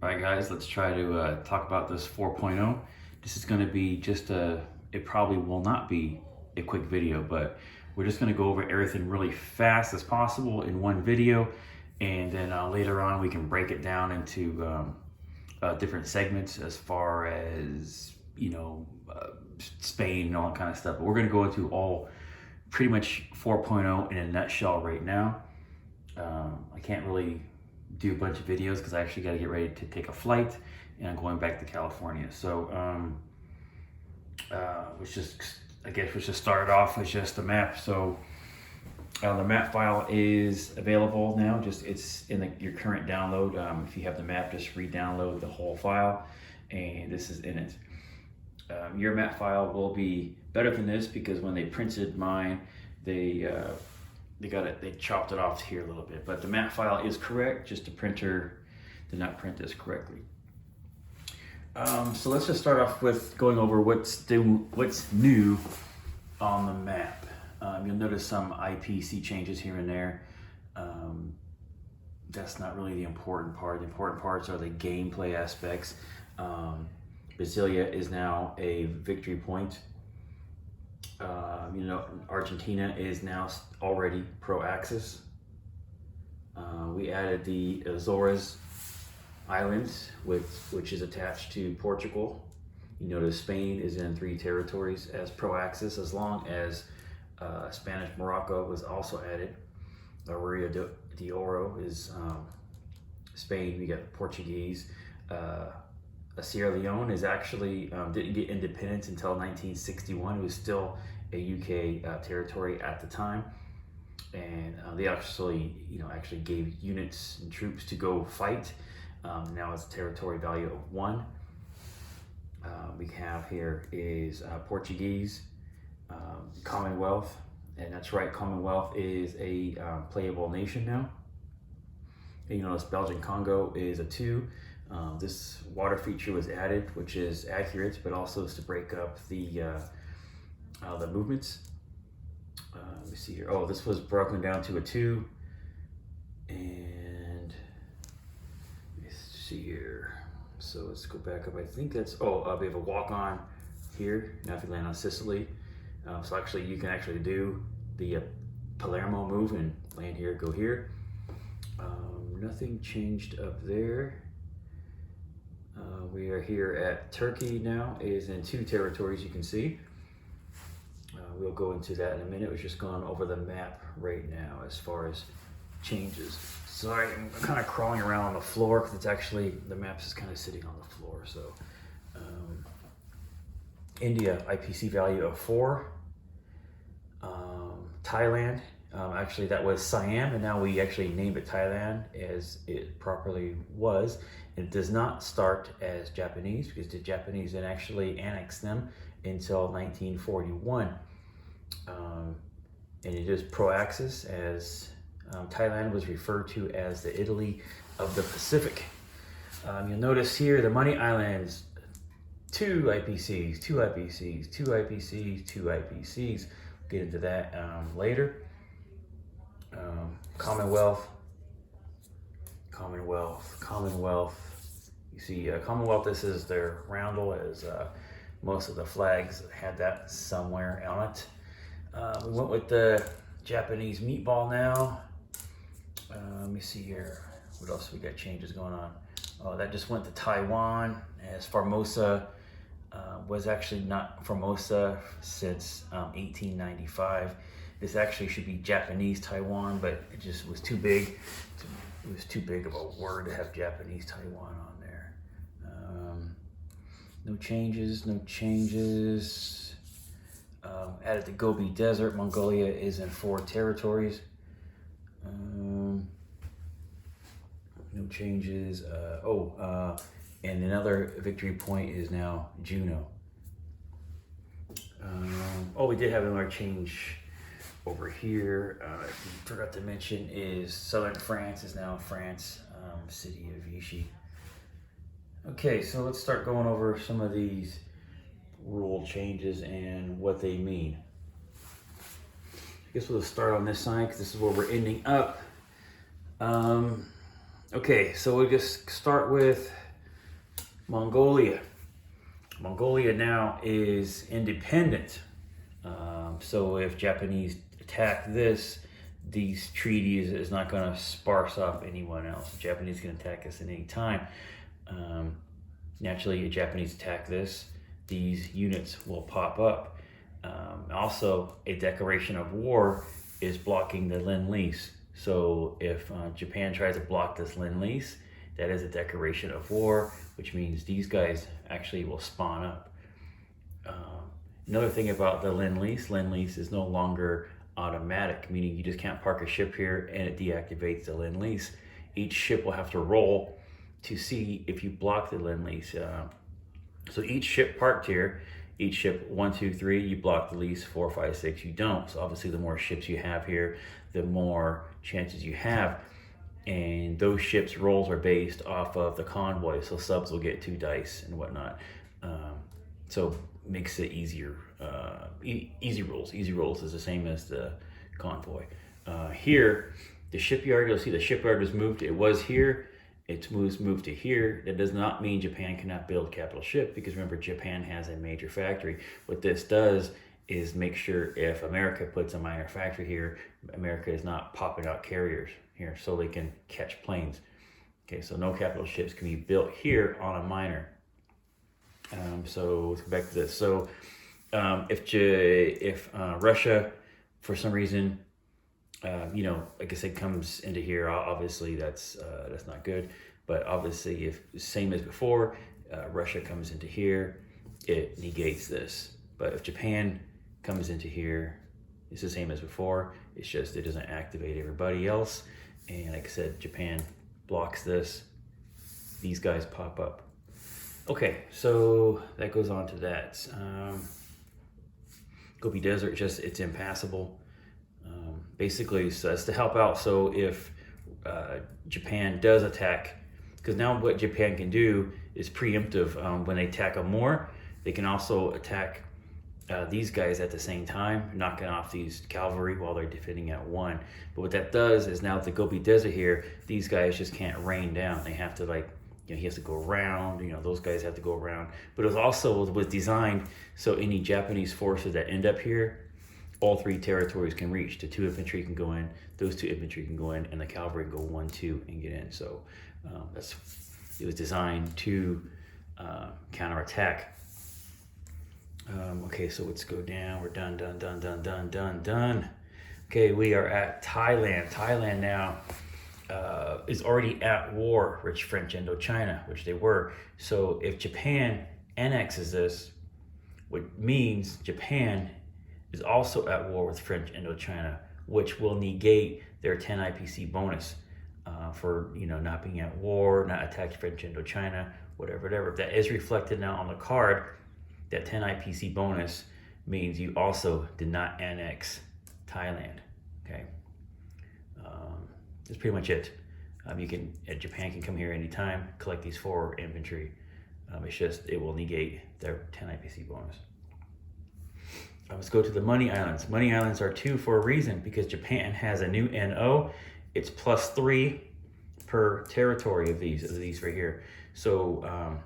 All right, guys, let's try to talk about this 4.0. This is going to be just it probably will not be a quick video, but we're just going to go over everything really fast as possible in one video. And then later on, we can break it down into different segments as far as, Spain and all that kind of stuff. But we're going to go into all pretty much 4.0 in a nutshell right now. I can't really do a bunch of videos because I actually got to get ready to take a flight and I'm going back to California. So I guess we should start off with just the map. So the map file is available now. It's in your current download. If you have the map, just re-download the whole file, and this is in it. Your map file will be better than this because when they printed mine, they chopped it off here a little bit, but the map file is correct, just the printer did not print this correctly. So let's just start off with going over what's new on the map. You'll notice some IPC changes here and there. That's not really the important part. The important parts are the gameplay aspects. Brasilia is now a victory point. Argentina is now already ProAxis. We added the Azores Islands, which is attached to Portugal. You notice Spain is in 3 territories as ProAxis, as long as Spanish Morocco was also added. Rio de Oro is Spain. We got Portuguese. Sierra Leone is actually didn't get independence until 1961. It was still a UK territory at the time, and they actually gave units and troops to go fight. Now it's a territory value of 1. We have here is Portuguese Commonwealth, and that's right, Commonwealth is a playable nation now. And you notice Belgian Congo is a 2. This water feature was added, which is accurate, but also is to break up the movements. Let me see here. Oh, this was broken down to a 2. And let's see here. So let's go back up. I think that's, we have a walk-on here. Now if you land on Sicily. So actually you can actually do the Palermo move and land here, go here. Nothing changed up there. We are here at Turkey now, is in 2 territories, you can see. We'll go into that in a minute. We're just going over the map right now as far as changes. Sorry, I'm kind of crawling around on the floor because it's actually, the map is kind of sitting on the floor. So India, IPC value of 4. Thailand, actually that was Siam, and now we actually named it Thailand as it properly was. It does not start as Japanese because the Japanese didn't actually annex them until 1941. And it is ProAxis, as Thailand was referred to as the Italy of the Pacific. You'll notice here the Money Islands, 2 IPCs, 2 IPCs, 2 IPCs, 2 IPCs. We'll get into that later. Commonwealth. You see Commonwealth, this is their roundel, as most of the flags had that somewhere on it. We went with the Japanese meatball now. Let me see here. What else we got changes going on? Oh, that just went to Taiwan, as Formosa was actually not Formosa since 1895. This actually should be Japanese Taiwan, but it just was too big. It was too big of a word to have Japanese Taiwan on there. No changes. Added the Gobi Desert. Mongolia is in 4 territories. No changes. And another victory point is now Juneau. We did have another change over here. Forgot to mention is southern France is now France, city of Vichy. Okay, so let's start going over some of these rule changes and what they mean. I guess we'll start on this side because this is where we're ending up. Okay, so we'll just start with Mongolia. Mongolia now is independent. So if Japanese attack this, these treaties is not going to sparse off anyone else. The Japanese can attack us at any time. Naturally, if Japanese attack this, these units will pop up. Also, a declaration of war is blocking the Lend-Lease. So if Japan tries to block this Lend-Lease, that is a declaration of war, which means these guys actually will spawn up. Another thing about the Lend-Lease is no longer automatic, meaning you just can't park a ship here and it deactivates the Lend-Lease. Each ship will have to roll to see if you block the Lend-Lease. So each ship parked here, each ship 1, 2, 3, you block the lease. 4, 5, 6, you don't. So obviously the more ships you have here, the more chances you have. And those ships' rolls are based off of the convoy, so subs will get 2 dice and whatnot. So makes it easier. Easy rolls. Easy rolls is the same as the convoy. Here, the shipyard, you'll see the shipyard was moved. It was here. It's moved to here. That does not mean Japan cannot build capital ship, because remember, Japan has a major factory. What this does is make sure if America puts a minor factory here, America is not popping out carriers here so they can catch planes. Okay, so no capital ships can be built here on a minor. So let's go back to this. So if Russia, for some reason, like I said, comes into here, obviously that's not good. But obviously, if same as before, Russia comes into here, it negates this. But if Japan comes into here, it's the same as before. It's just it doesn't activate everybody else. And like I said, Japan blocks this. These guys pop up. Okay, so that goes on to that. Gobi Desert, it's impassable. Basically, so that's to help out. So if Japan does attack, because now what Japan can do is preemptive. When they attack them more, they can also attack these guys at the same time, knocking off these cavalry while they're defending at 1. But what that does is now at the Gobi Desert here, these guys just can't rain down. They have to he has to go around, those guys have to go around. But it was designed so any Japanese forces that end up here, all 3 territories can reach. The 2 infantry can go in, those 2 infantry can go in, and the cavalry can go 1, 2 and get in. So it was designed to counterattack. Okay, so let's go down. We're done. Okay, we are at Thailand. Thailand now is already at war with French Indochina, which they were. So if Japan annexes this, which means Japan is also at war with French Indochina, which will negate their 10 IPC bonus for not being at war, not attacking French Indochina, whatever. If that is reflected now on the card, that 10 IPC bonus means you also did not annex Thailand. Okay, that's pretty much it. Japan can come here anytime, collect these 4 infantry. It's just it will negate their 10 IPC bonus. Let's go to the Money Islands. Money Islands are 2 for a reason, because Japan has a new NO. It's +3 per territory of these right here. So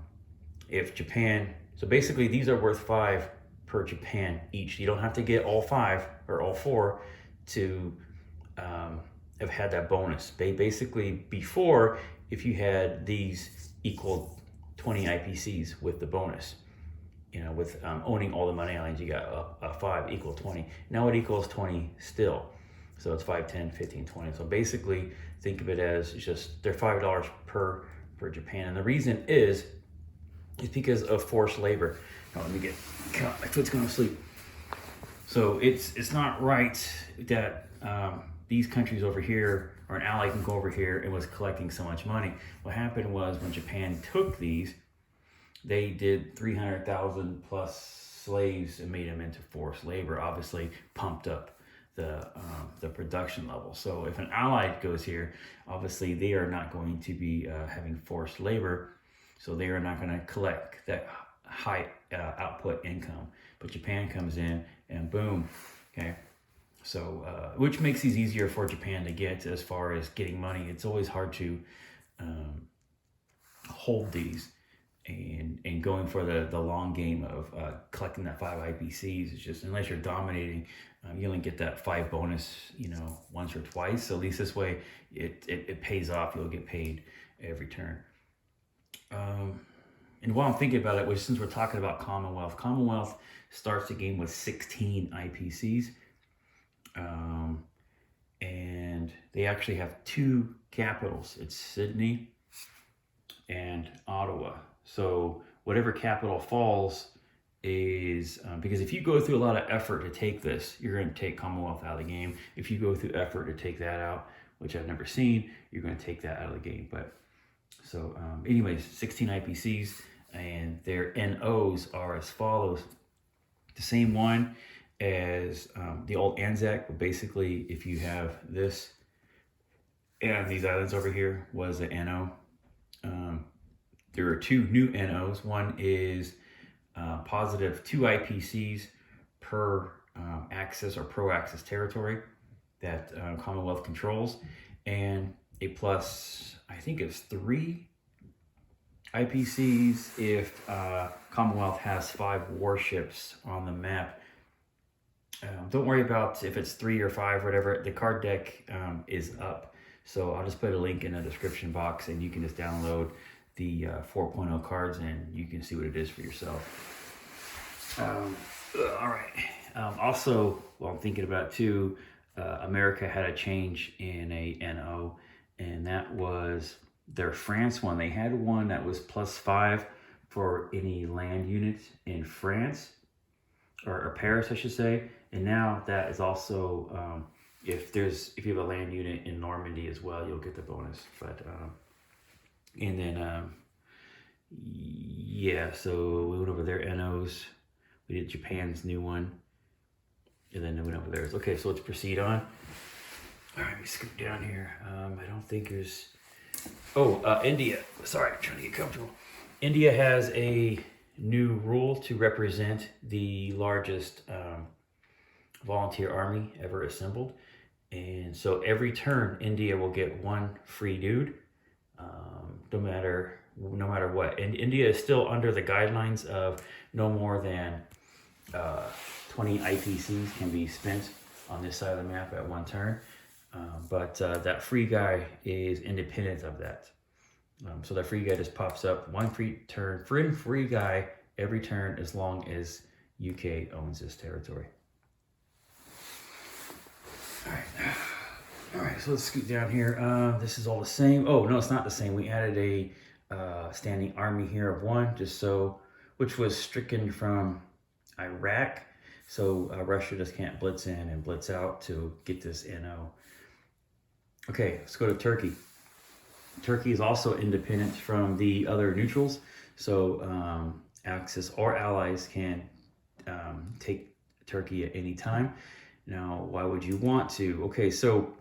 if Japan, so basically these are worth 5 per Japan each. You don't have to get all 5 or all 4 to have had that bonus. They basically, before, if you had these equal 20 IPCs with the bonus, with owning all the Money Islands, you got a 5 equal 20. Now it equals 20 still. So it's 5, 10, 15, 20. So basically, think of it as just they're $5 per Japan. And the reason is because of forced labor. Now, let me get, my foot's going to sleep. So it's not right that these countries over here, or an ally can go over here and was collecting so much money. What happened was when Japan took these, they did 300,000 plus slaves and made them into forced labor, obviously pumped up the production level. So if an ally goes here, obviously they are not going to be having forced labor, so they are not going to collect that high output income. But Japan comes in and boom, okay? So, which makes these easier for Japan to get as far as getting money. It's always hard to hold these. and going for the long game of collecting that 5 IPCs. It's just, unless you're dominating, you only get that 5 bonus, once or twice. So at least this way, it pays off. You'll get paid every turn. And while I'm thinking about it, since we're talking about Commonwealth starts the game with 16 IPCs. And they actually have 2 capitals. It's Sydney and Ottawa. So whatever capital falls is, because if you go through a lot of effort to take this, you're going to take Commonwealth out of the game. If you go through effort to take that out, which I've never seen, you're going to take that out of the game. But so anyways, 16 IPCs, and their NOs are as follows. The same one as the old Anzac, but basically if you have this and these islands over here was the NO. There are 2 new NOs. One is positive 2 IPCs per axis or ProAxis territory that Commonwealth controls, and a plus, I think it's 3 IPCs if Commonwealth has 5 warships on the map. Don't worry about if it's 3 or 5, whatever. The card deck is up, so I'll just put a link in the description box, and you can just download the 4.0 cards, and you can see what it is for yourself. All right. Also, while I'm thinking about it too, America had a change in a NO, and that was their France one. They had one that was +5 for any land units in France, or Paris, I should say. And now that is also, if you have a land unit in Normandy as well, you'll get the bonus. But and then yeah, so we went over their NOs. We did Japan's new one, and then we went over theirs. Okay, so let's proceed on. All right, let me scoot down here. I don't think there's. India. Sorry, I'm trying to get comfortable. India has a new rule to represent the largest volunteer army ever assembled. And so every turn, India will get 1 free dude, no matter what. And India is still under the guidelines of no more than 20 IPCs can be spent on this side of the map at 1 turn. But that free guy is independent of that. So that free guy just pops up 1 free guy every turn, as long as UK owns this territory. All right, so let's scoot down here. This is all the same. Oh, no, it's not the same. We added a standing army here of 1, which was stricken from Iraq. So Russia just can't blitz in and blitz out to get this NO. Okay, let's go to Turkey. Turkey is also independent from the other neutrals. So Axis or allies can take Turkey at any time. Now, why would you want to? Okay, so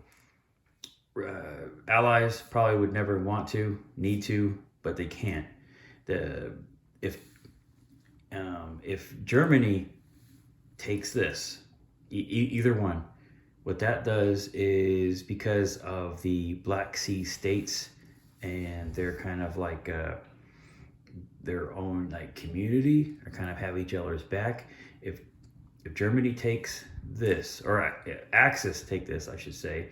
allies probably would never want to, need to, but they can't. If Germany takes this, either one, what that does is, because of the Black Sea states and they're kind of like their own like community, or kind of have each other's back. If Germany takes this, or Axis take this, I should say,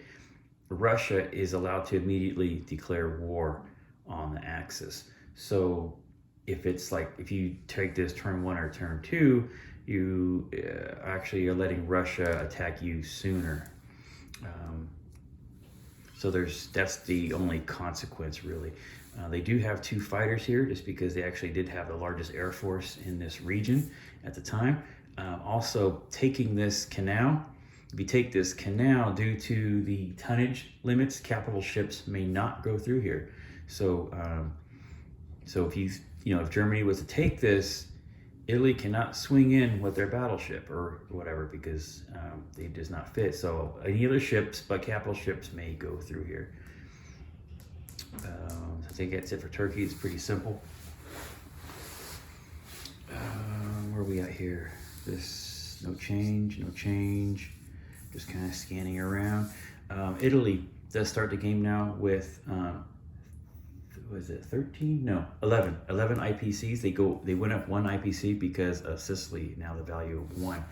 Russia is allowed to immediately declare war on the Axis. So if it's like, if you take this turn 1 or turn 2, you actually are letting Russia attack you sooner. So that's the only consequence, really. They do have 2 fighters here, just because they actually did have the largest air force in this region at the time. Also, taking this canal, if you take this canal, due to the tonnage limits, capital ships may not go through here. So, if Germany was to take this, Italy cannot swing in with their battleship or whatever, because they does not fit. So any other ships but capital ships may go through here. I think that's it for Turkey. It's pretty simple. Where are we at here? This, no change. Just kind of scanning around. Italy does start the game now with was it 13? No, 11. 11 IPCs. They went up one IPC because of Sicily. Now the value of one.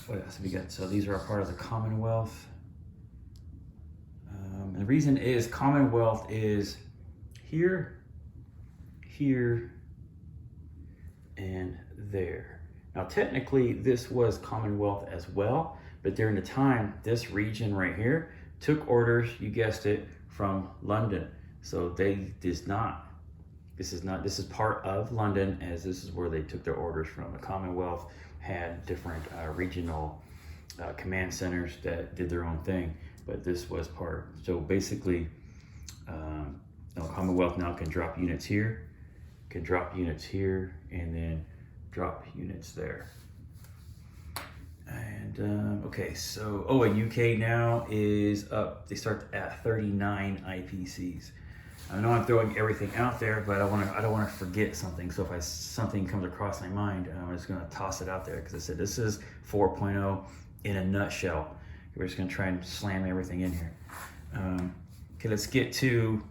What else have we got? So these are a part of the Commonwealth. And the reason is Commonwealth is here, here, and there. Now technically this was Commonwealth as well, but during the time, this region right here took orders, you guessed it, from London. So this is part of London, as this is where they took their orders from. The Commonwealth had different regional command centers that did their own thing, but this was part. So basically, Commonwealth now can drop units here, and then drop units there. And okay, so UK now is up. They start at 39 IPCs. I know I'm throwing everything out there, but I don't want to forget something. So if something comes across my mind, I'm just going to toss it out there, because I said this is 4.0 in a nutshell. We're just going to try and slam everything in here. Okay, let's get to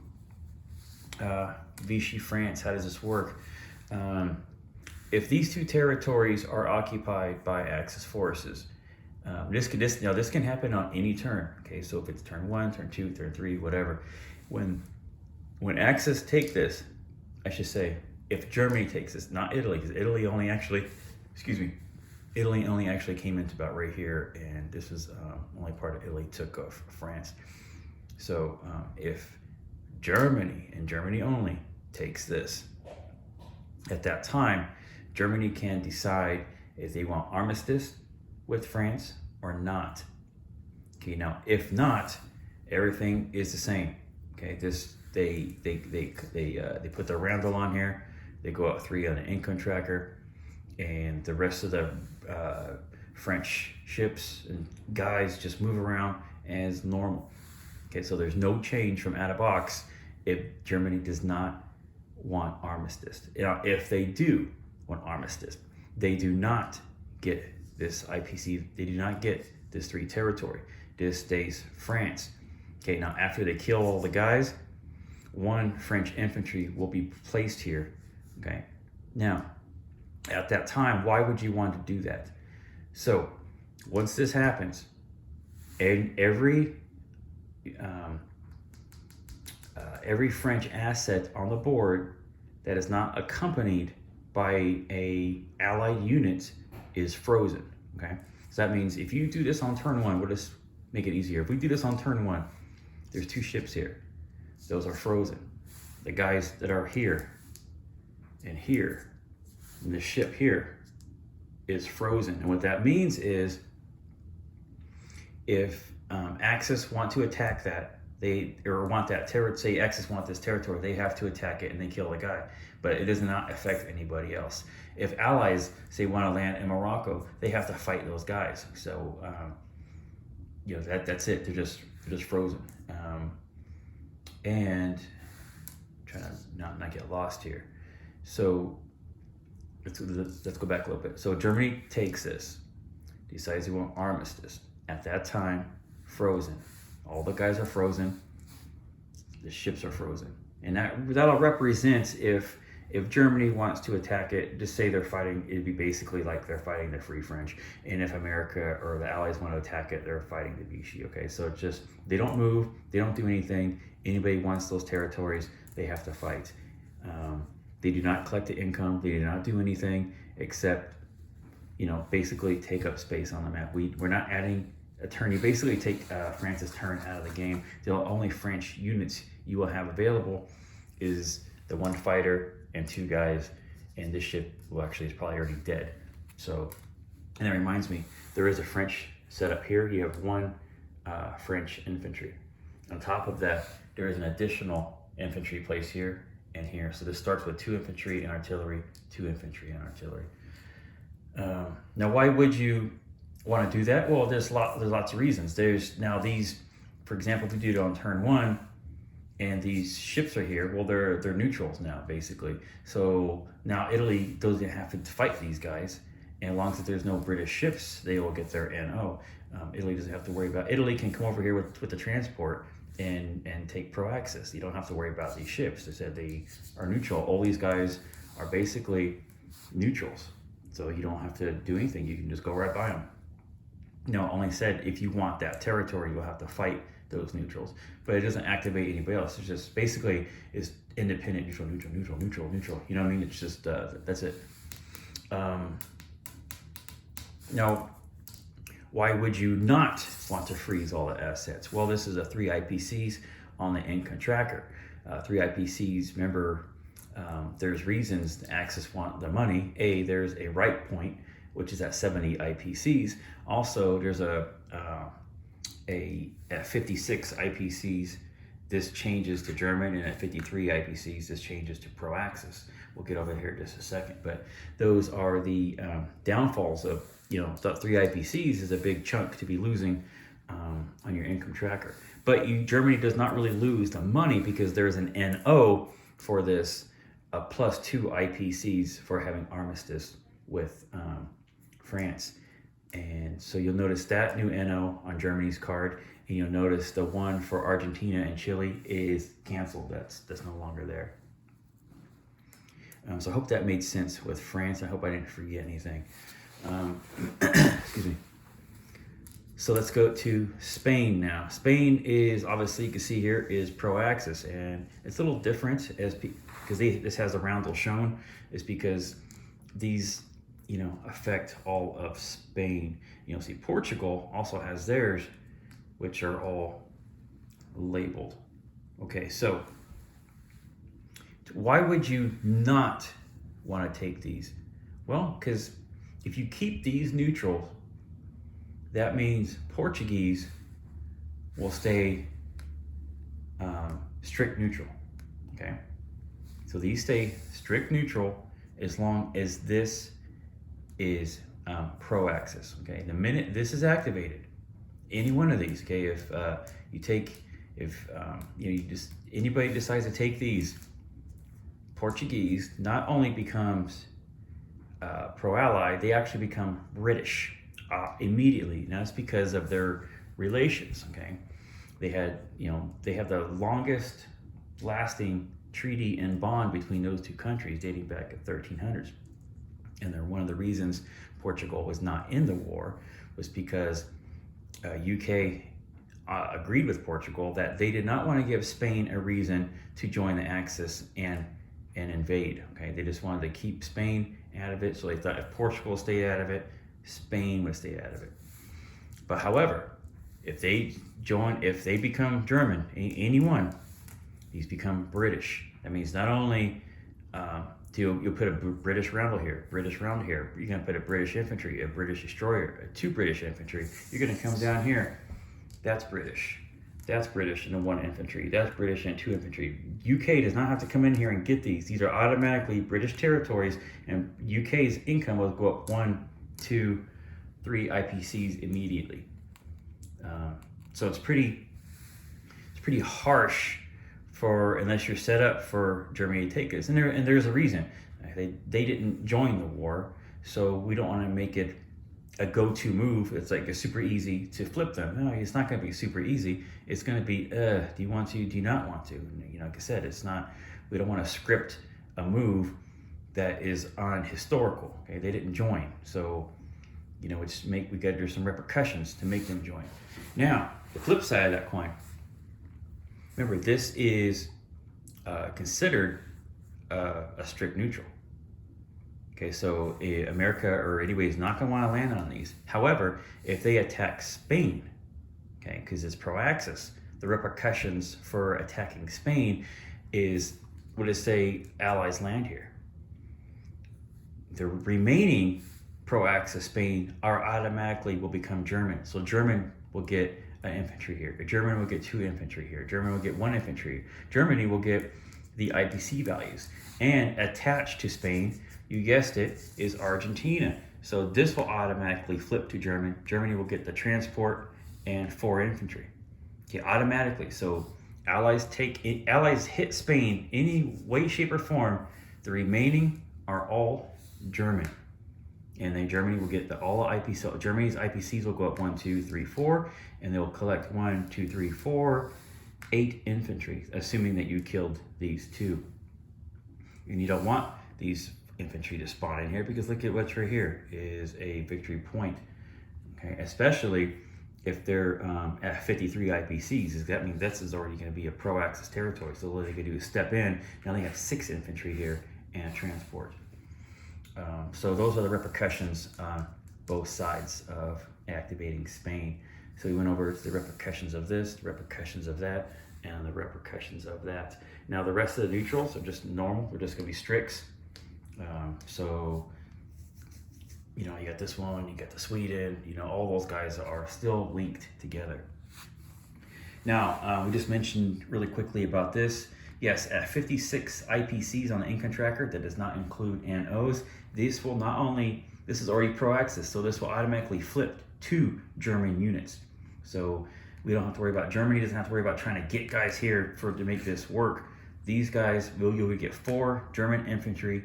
Vichy France. How does this work? If these two territories are occupied by Axis forces, this can happen on any turn. Okay, so if it's turn 1, turn 2, turn 3, whatever. When Axis take this, I should say, if Germany takes this, not Italy, because Italy only actually came into about right here, and this is only part of Italy took of France. So if Germany, and Germany only, takes this, at that time, Germany can decide if they want armistice with France or not. Okay, now if not, everything is the same. Okay, they put their roundel on here. They go out 3 on an income tracker, and the rest of the French ships and guys just move around as normal. Okay, so there's no change from out of box if Germany does not want armistice. If they do want armistice, they do not get this IPC. They do not get this 3 territory. This stays France. Okay, now after they kill all the guys, 1 French infantry will be placed here. Okay, now at that time, why would you want to do that? So once this happens, and every French asset on the board that is not accompanied by a allied unit is frozen. Okay, so that means if you do this on turn 1, we'll just make it easier. If we do this on turn 1, there's 2 ships here. Those are frozen. The guys that are here and here, and the ship here is frozen. And what that means is, if Axis want to attack that, say Axis want this territory, they have to attack it and they kill the guy. But it does not affect anybody else. If allies say want to land in Morocco, they have to fight those guys. So that's it. They're just frozen. And trying to not get lost here. So let's go back a little bit. So Germany takes this, decides they want armistice. At that time, frozen. All the guys are frozen. The ships are frozen, and that'll represent if Germany wants to attack it. Just say they're fighting. It'd be basically like they're fighting the Free French, and if America or the Allies want to attack it, they're fighting the Vichy. Okay, so it's just they don't move, they don't do anything. Anybody wants those territories, they have to fight. They do not collect the income. They do not do anything except, basically take up space on the map. We're not adding a turn. You basically take France's turn out of the game. The only French units you will have available is the 1 fighter and 2 guys, and this ship is probably already dead. So, and that reminds me, there is a French setup here. You have 1 French infantry. On top of that, there is an additional infantry placed here and here. So this starts with 2 infantry and artillery, 2 infantry and artillery. Now, why would you want to do that? Well, there's lots of reasons. There's now these, for example, if we do it on turn 1, and these ships are here, well, they're neutrals now, basically. So now Italy doesn't have to fight these guys, and as long as there's no British ships, they will get their NO. Italy doesn't have to worry about. Italy can come over here with the transport and take ProAxis. You don't have to worry about these ships. They said they are neutral. All these guys are basically neutrals, so you don't have to do anything. You can just go right by them. No, only said if you want that territory, you'll have to fight those neutrals, but it doesn't activate anybody else. It's just basically is independent, neutral, neutral, neutral, neutral, neutral. You know what I mean? It's just that's it. Now, why would you not want to freeze all the assets? Well, this is a 3 IPCs on the income tracker. 3 IPCs, remember, there's reasons the Axis want the money. There's a right point, which is at 70 IPCs. Also, there's at 56 IPCs, this changes to German, and at 53 IPCs, this changes to ProAxis. We'll get over here in just a second, but those are the downfalls of, the 3 IPCs is a big chunk to be losing on your income tracker. But Germany does not really lose the money because there's an NO for this, +2 IPCs for having Armistice with France. And so you'll notice that new NO on Germany's card, and you'll notice the one for Argentina and Chile is canceled. That's no longer there. So I hope that made sense with France. I hope I didn't forget anything. Excuse me. So let's go to Spain now. Spain is, obviously you can see here, is ProAxis, and it's a little different because this has a roundel shown, is because these affect all of Spain. See, Portugal also has theirs, which are all labeled. Okay, so why would you not want to take these? Well, because if you keep these neutral, that means Portuguese will stay strict neutral. Okay, so these stay strict neutral as long as this is ProAxis. Okay, the minute this is activated, any one of these. Okay, if anybody decides to take these, Portuguese not only becomes pro-ally, they actually become British immediately. Now it's because of their relations. Okay, they have the longest lasting treaty and bond between those two countries dating back to 1300s. And they're one of the reasons Portugal was not in the war was because UK agreed with Portugal that they did not want to give Spain a reason to join the Axis and invade. Okay, they just wanted to keep Spain out of it. So they thought if Portugal stayed out of it, Spain would stay out of it. But however, if they become German, anyone, these become British. That means not only you'll put a British roundel here, British roundel here. You're going to put a British infantry, a British destroyer, 2 British infantry. You're going to come down here. That's British. That's British and 1 infantry. That's British and 2 infantry. UK does not have to come in here and get these. These are automatically British territories, and UK's income will go up 1, 2, 3 IPCs immediately. So it's pretty harsh unless you're set up for Germany to take this. And there's a reason. They didn't join the war, so we don't want to make it a go-to move. It's like a super easy to flip them. No, it's not going to be super easy. It's going to be, do you want to, do you not want to? And, like I said, it's not, we don't want to script a move that is unhistorical. Okay, they didn't join. So, there's some repercussions to make them join. Now, the flip side of that coin, remember, this is considered a strict neutral. Okay, so America or anybody is not going to want to land on these. However, if they attack Spain, okay, because it's ProAxis, the repercussions for attacking Spain is, what does it say, allies land here? The remaining ProAxis Spain will become German. So German will get an infantry here. German will get 2 infantry here. German will get 1 infantry. Germany will get the IPC values. And attached to Spain, you guessed it, is Argentina. So this will automatically flip to German. Germany will get the transport and 4 infantry. Okay, automatically. So allies hit Spain any way, shape, or form. The remaining are all German. And then Germany will get all IPCs. So Germany's IPCs will go up 1, 2, 3, 4, and they'll collect 1, 2, 3, 4, 8 infantry, assuming that you killed these 2. And you don't want these infantry to spawn in here because look at what's right here is a victory point. Okay, especially if they're at 53 IPCs, that means this is already going to be a ProAxis territory. So all they can do is step in. Now they have 6 infantry here and a transport. So those are the repercussions on both sides of activating Spain. So we went over the repercussions of this, the repercussions of that, and the repercussions of that. Now the rest of the neutrals are just normal. They're just going to be Strix. So, you know, you got this one, you got the Sweden, you know, all those guys are still linked together. Now, we just mentioned really quickly about this. Yes, at 56 IPCs on the income tracker, that does not include NOs. This will not only, this is already ProAxis, so this will automatically flip to German units. So we don't have to worry about, Germany doesn't have to worry about trying to get guys here to make this work. These guys, you'll get 4 German infantry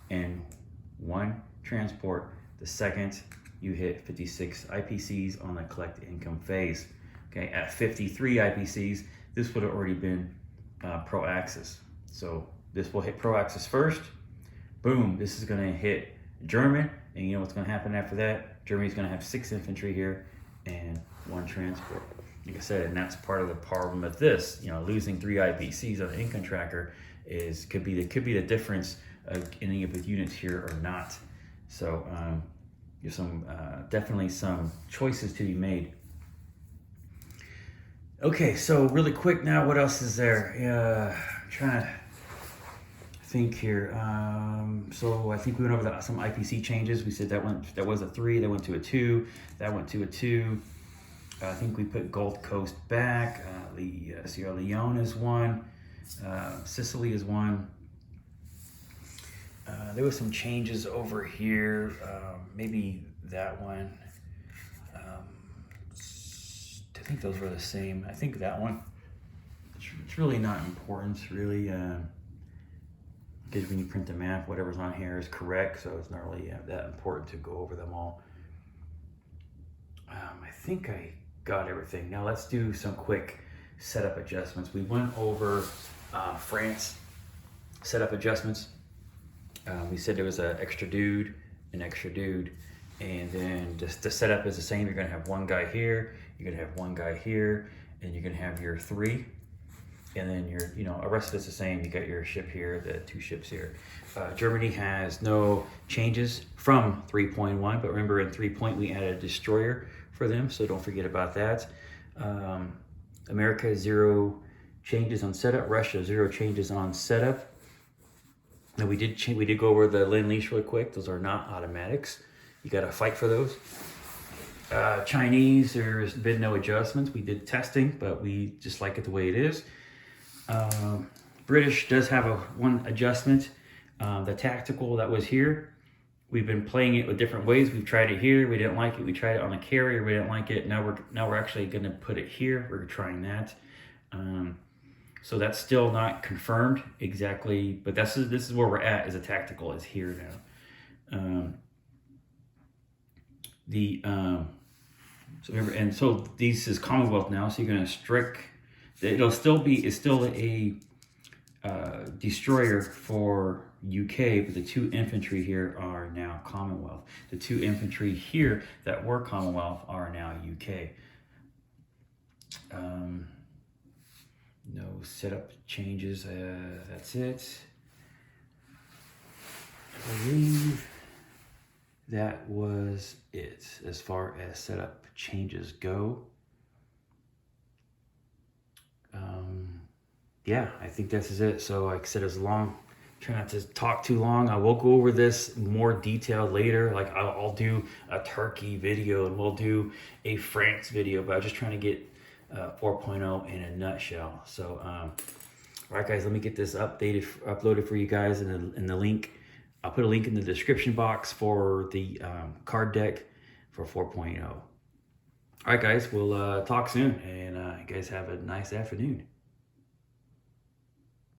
and 1 transport the second you hit 56 IPCs on the collect income phase. Okay, at 53 IPCs, this would have already been ProAxis. So this will hit ProAxis first. Boom, this is going to hit German, and you know what's going to happen after that? Germany's going to have 6 infantry here and 1 transport. Like I said, and that's part of the problem with this. You know, losing 3 IPCs on the income tracker could be the difference of ending up with units here or not. So there's some definitely some choices to be made. Okay, so really quick now, what else is there? I'm trying to think here. So I think we went over some IPC changes. We said that was a 3, that went to a 2, that went to a 2. I think we put Gold Coast back. Sierra Leone is 1. Sicily is 1. There was some changes over here. Maybe that one. I think those were the same. I think that one. It's really not important, really. Because when you print the map, whatever's on here is correct, so it's not really that important to go over them all. I think I got everything. Now let's do some quick setup adjustments. We went over France setup adjustments. We said there was an extra dude, and then just the setup is the same. You're gonna have 1 guy here, you're gonna have 1 guy here, and you're gonna have your 3. And then your, you know, the rest of it's the same. You got your ship here, the 2 ships here. Germany has no changes from 3.1, but remember in 3. We added a destroyer for them, so don't forget about that. America, 0 changes on setup. Russia, 0 changes on setup. And we did go over the Lend-Lease really quick. Those are not automatics. You got to fight for those. Chinese, there's been no adjustments. We did testing, but we just like it the way it is. British does have 1 adjustment. The tactical that was here, we've been playing it with different ways. We've tried it here, we didn't like it. We tried it on a carrier, we didn't like it. Now we're actually going to put it here. We're trying that. So that's still not confirmed exactly, but this is where we're at. Is a tactical is here now. So remember, and so this is Commonwealth now. So you're going to strict. It's still a destroyer for UK, but the 2 infantry here are now Commonwealth. The 2 infantry here that were Commonwealth are now UK. No setup changes. That's it. I believe that was it as far as setup changes go. Yeah, I think this is it. So like I said, it's long. Try not to talk too long. I will go over this more detailed later. Like I'll do a Turkey video and we'll do a France video, but I'm just trying to get 4.0 in a nutshell. So, all right, guys, let me get this uploaded for you guys in the link. I'll put a link in the description box for the card deck for 4.0. All right, guys, we'll talk soon, and you guys have a nice afternoon.